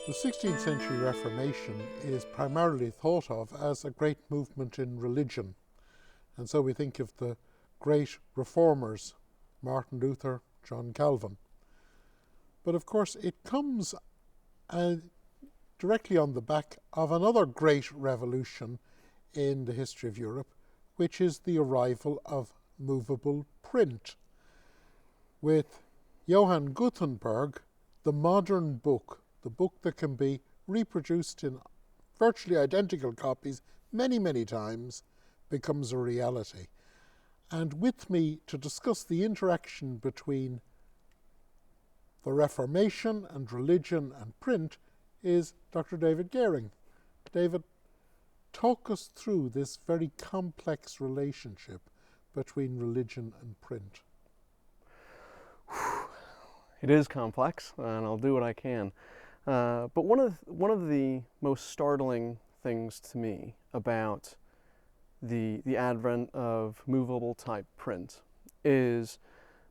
The 16th century Reformation is primarily thought of as a great movement in religion. And so we think of the great reformers, Martin Luther, John Calvin. But of course it comes directly on the back of another great revolution in the history of Europe, which is the arrival of movable print. With Johann Gutenberg, the modern book, the book that can be reproduced in virtually identical copies many, many times, becomes a reality. And with me to discuss the interaction between the Reformation and religion and print is Dr. David Gehring. David, talk us through this very complex relationship between religion and print. It is complex, and I'll do what I can. But one of the most startling things to me about the advent of movable type print is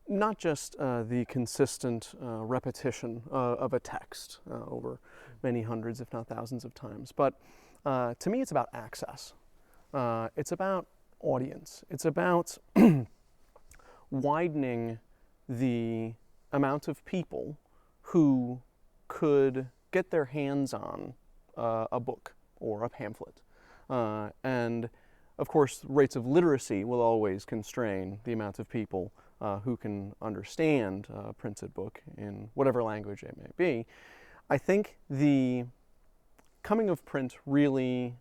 not just the consistent repetition of a text over many hundreds, if not thousands of times, but to me it's about access. It's about audience. It's about widening the amount of people who could get their hands on a book or a pamphlet. And of course, rates of literacy will always constrain the amount of people who can understand a printed book in whatever language it may be. I think the coming of print really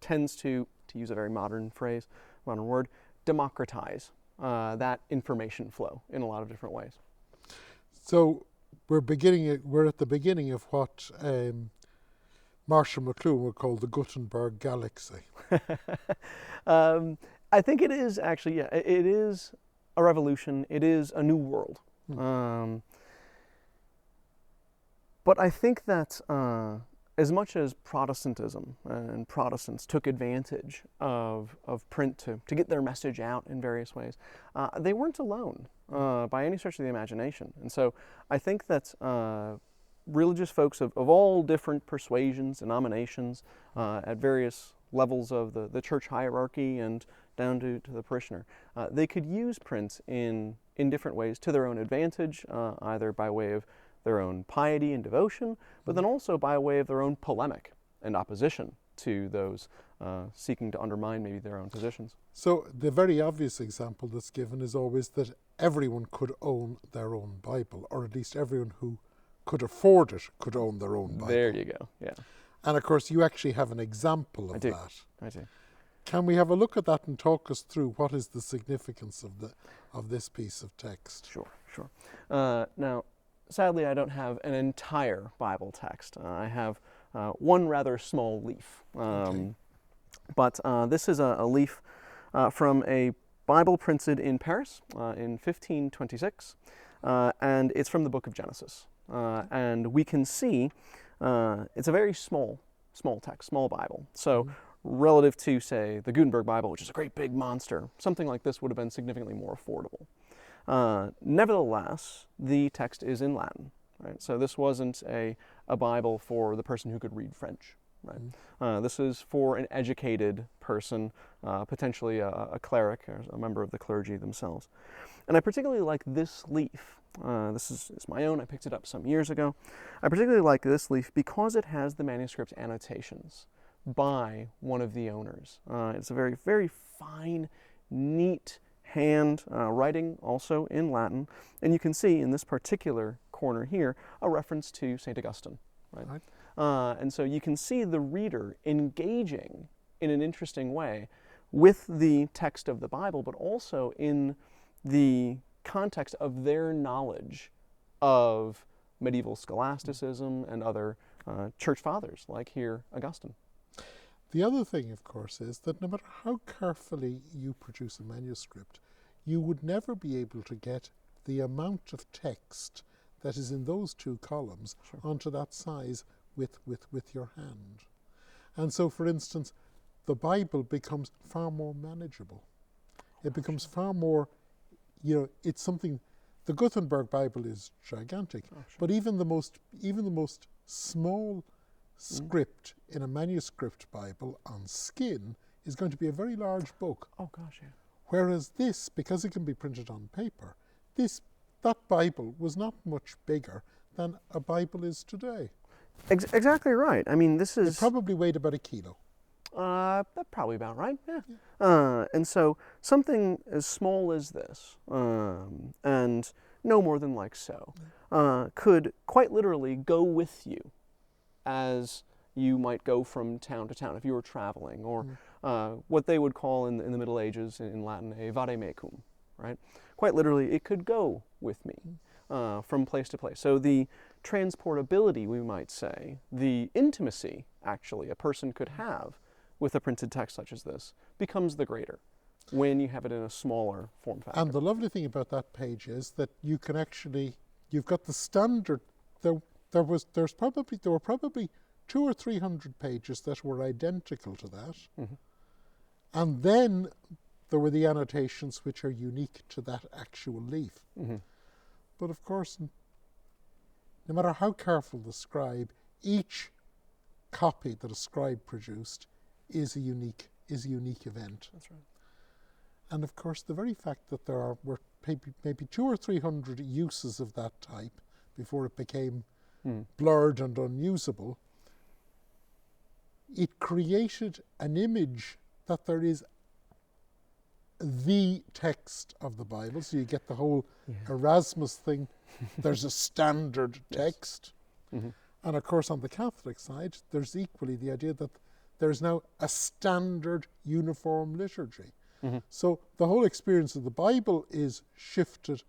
tends to use a very modern phrase, modern word, democratize that information flow in a lot of different ways. So we're at the beginning of what Marshall McLuhan would call the Gutenberg Galaxy. I think it is actually, yeah, it is a revolution. It is a new world. But I think that as much as Protestantism and Protestants took advantage of print to get their message out in various ways, they weren't alone by any stretch of the imagination. And so I think that religious folks of all different persuasions, denominations, at various levels of the church hierarchy and down to the parishioner, they could use print in different ways to their own advantage, either by way of their own piety and devotion, but then also by way of their own polemic and opposition to those seeking to undermine maybe their own positions. So the very obvious example that's given is always that everyone could own their own Bible, or at least everyone who could afford it could own their own Bible. There you go, yeah. And of course you actually have an example of that. I do. Can we have a look at that and talk us through what is the significance of this piece of text? Sure. Now, sadly, I don't have an entire Bible text. I have one rather small leaf. Okay. But this is a leaf from a Bible printed in Paris in 1526, and it's from the book of Genesis. And we can see it's a very small text, small Bible. So relative to, say, the Gutenberg Bible, which is a great big monster, something like this would have been significantly more affordable. Nevertheless, the text is in Latin, right? So this wasn't a Bible for the person who could read French, right? This is for an educated person, potentially a cleric or a member of the clergy themselves. And I particularly like this leaf. This is my own. I picked it up some years ago. I particularly like this leaf because it has the manuscript annotations by one of the owners. It's a very, very fine, neat hand writing, also in Latin, and you can see in this particular corner here a reference to St. Augustine, right? And so you can see the reader engaging in an interesting way with the text of the Bible, but also in the context of their knowledge of medieval scholasticism and other church fathers, like here Augustine. The other thing, of course, is that no matter how carefully you produce a manuscript, you would never be able to get the amount of text that is in those two columns onto that size with your hand. And so, for instance, the Bible becomes far more manageable. It becomes far more, it's something the Gutenberg Bible is gigantic, but even the most small script in a manuscript Bible on skin is going to be a very large book. Oh gosh, yeah. Whereas this, because it can be printed on paper, that Bible was not much bigger than a Bible is today. Exactly right. I mean, this is... It probably weighed about 1 kilo. That's probably about right, yeah. And so something as small as this, and no more than like so, could quite literally go with you as you might go from town to town if you were traveling, or what they would call in the Middle Ages in Latin a vademecum, right? Quite literally, it could go with me from place to place. So the transportability, we might say, the intimacy, actually, a person could have with a printed text such as this becomes the greater when you have it in a smaller form factor. And the lovely thing about that page is that you can actually, you've got the standard, there were probably 200 or 300 pages that were identical to that. Mm-hmm. And then there were the annotations which are unique to that actual leaf. Mm-hmm. But of course, no matter how careful the scribe, each copy that a scribe produced is a unique event. That's right. And of course, the very fact that there were maybe 200 or 300 uses of that type before it became blurred and unusable, it created an image that there is the text of the Bible. So you get the whole Erasmus thing. There's a standard text. Mm-hmm. And of course, on the Catholic side, there's equally the idea that there's now a standard uniform liturgy. Mm-hmm. So the whole experience of the Bible is shifted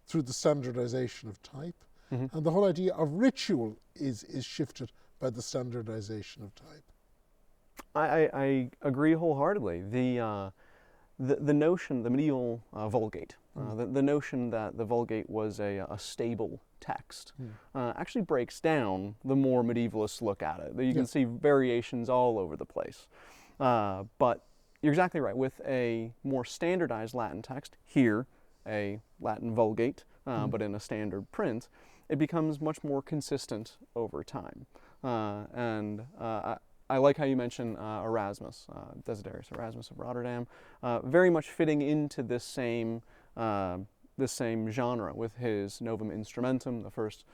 through the standardization of type, and the whole idea of ritual is shifted by the standardization of type. I agree wholeheartedly. The notion, the medieval Vulgate, the notion that the Vulgate was a stable text actually breaks down the more medievalists look at it. You can see variations all over the place. But you're exactly right. With a more standardized Latin text, here a Latin Vulgate, but in a standard print, it becomes much more consistent over time. I like how you mention Erasmus, Desiderius Erasmus of Rotterdam, very much fitting into this same genre with his Novum Instrumentum, the first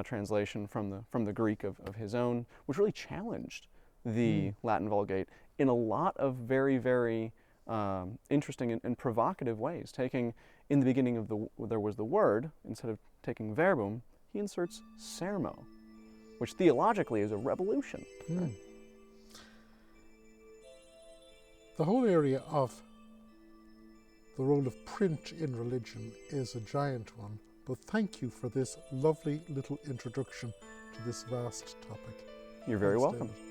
translation from the Greek of his own, which really challenged the Latin Vulgate in a lot of very, very interesting and provocative ways. Taking, in the beginning there was the word, instead of taking verbum, he inserts sermo, which theologically is a revolution. Right? The whole area of the role of print in religion is a giant one, but thank you for this lovely little introduction to this vast topic. You're very Thanks, welcome. David.